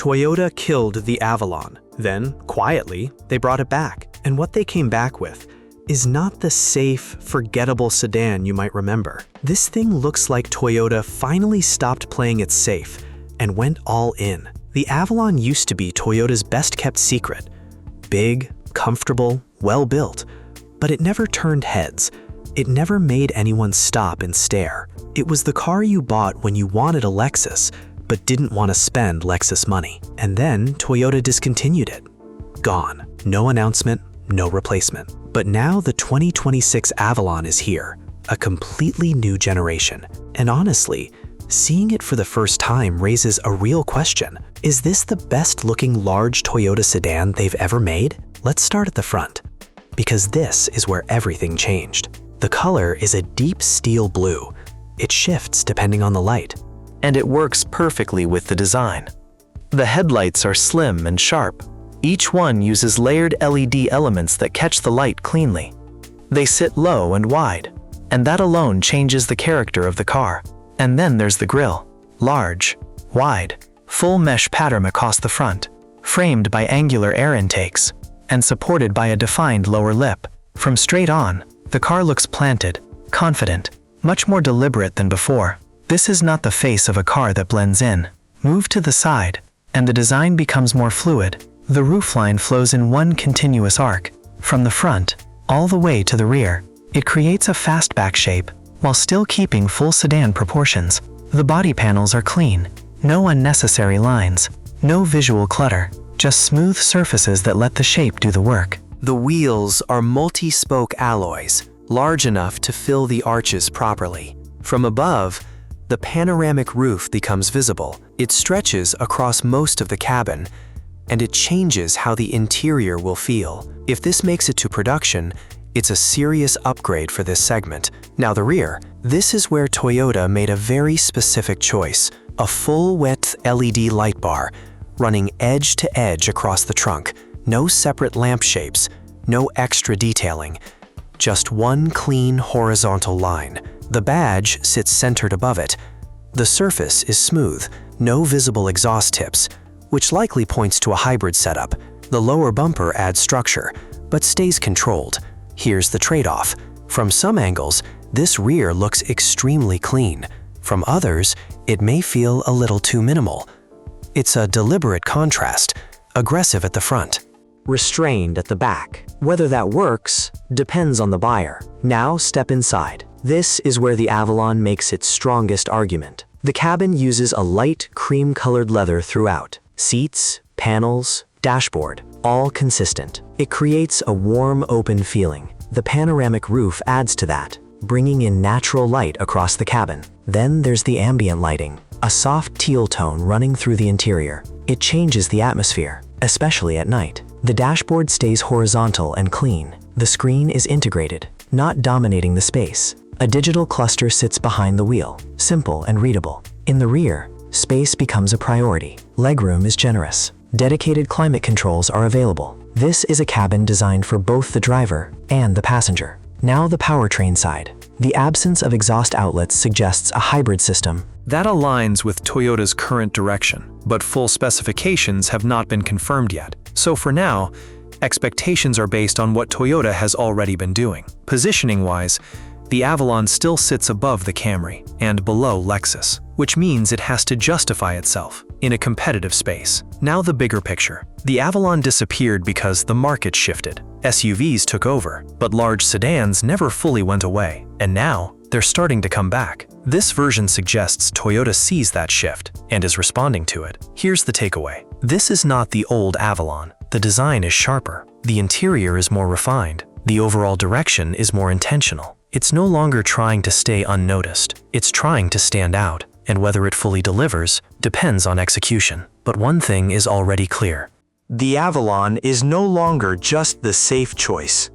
Toyota killed the Avalon. Then, quietly, they brought it back. And what they came back with is not the safe, forgettable sedan you might remember. This thing looks like Toyota finally stopped playing it safe and went all in. The Avalon used to be Toyota's best-kept secret. Big, comfortable, well-built. But it never turned heads. It never made anyone stop and stare. It was the car you bought when you wanted a Lexus, but didn't want to spend Lexus money. And then Toyota discontinued it. Gone. No announcement, no replacement. But now the 2026 Avalon is here, a completely new generation. And honestly, seeing it for the first time raises a real question. Is this the best-looking large Toyota sedan they've ever made? Let's start at the front, because this is where everything changed. The color is a deep steel blue. It shifts depending on the light. And it works perfectly with the design. The headlights are slim and sharp. Each one uses layered LED elements that catch the light cleanly. They sit low and wide, and that alone changes the character of the car. And then there's the grille. Large, wide, full mesh pattern across the front, framed by angular air intakes, and supported by a defined lower lip. From straight on, the car looks planted, confident, much more deliberate than before. This is not the face of a car that blends in. Move to the side, and the design becomes more fluid. The roofline flows in one continuous arc, from the front, all the way to the rear. It creates a fastback shape, while still keeping full sedan proportions. The body panels are clean, no unnecessary lines, no visual clutter, just smooth surfaces that let the shape do the work. The wheels are multi-spoke alloys, large enough to fill the arches properly. From above, the panoramic roof becomes visible. It stretches across most of the cabin, and it changes how the interior will feel. If this makes it to production, it's a serious upgrade for this segment. Now the rear. This is where Toyota made a very specific choice. A full-width LED light bar, running edge to edge across the trunk. No separate lamp shapes, no extra detailing. Just one clean horizontal line. The badge sits centered above it. The surface is smooth, no visible exhaust tips, which likely points to a hybrid setup. The lower bumper adds structure, but stays controlled. Here's the trade-off. From some angles, this rear looks extremely clean. From others, it may feel a little too minimal. It's a deliberate contrast, aggressive at the front, restrained at the back. Whether that works depends on the buyer. Now step inside. This is where the Avalon makes its strongest argument. The cabin uses a light cream-colored leather throughout. Seats, panels, dashboard, all consistent. It creates a warm, open feeling. The panoramic roof adds to that, bringing in natural light across the cabin. Then there's the ambient lighting, a soft teal tone running through the interior. It changes the atmosphere, especially at night. The dashboard stays horizontal and clean. The screen is integrated, not dominating the space. A digital cluster sits behind the wheel, simple and readable. In the rear, space becomes a priority. Legroom is generous. Dedicated climate controls are available. This is a cabin designed for both the driver and the passenger. Now the powertrain side. The absence of exhaust outlets suggests a hybrid system. That aligns with Toyota's current direction, but full specifications have not been confirmed yet. So for now, expectations are based on what Toyota has already been doing. Positioning-wise, the Avalon still sits above the Camry and below Lexus, which means it has to justify itself in a competitive space. Now the bigger picture. The Avalon disappeared because the market shifted. SUVs took over, but large sedans never fully went away, and now they're starting to come back. This version suggests Toyota sees that shift and is responding to it. Here's the takeaway. This is not the old Avalon. The design is sharper. The interior is more refined. The overall direction is more intentional. It's no longer trying to stay unnoticed. It's trying to stand out, and whether it fully delivers depends on execution. But one thing is already clear. The Avalon is no longer just the safe choice.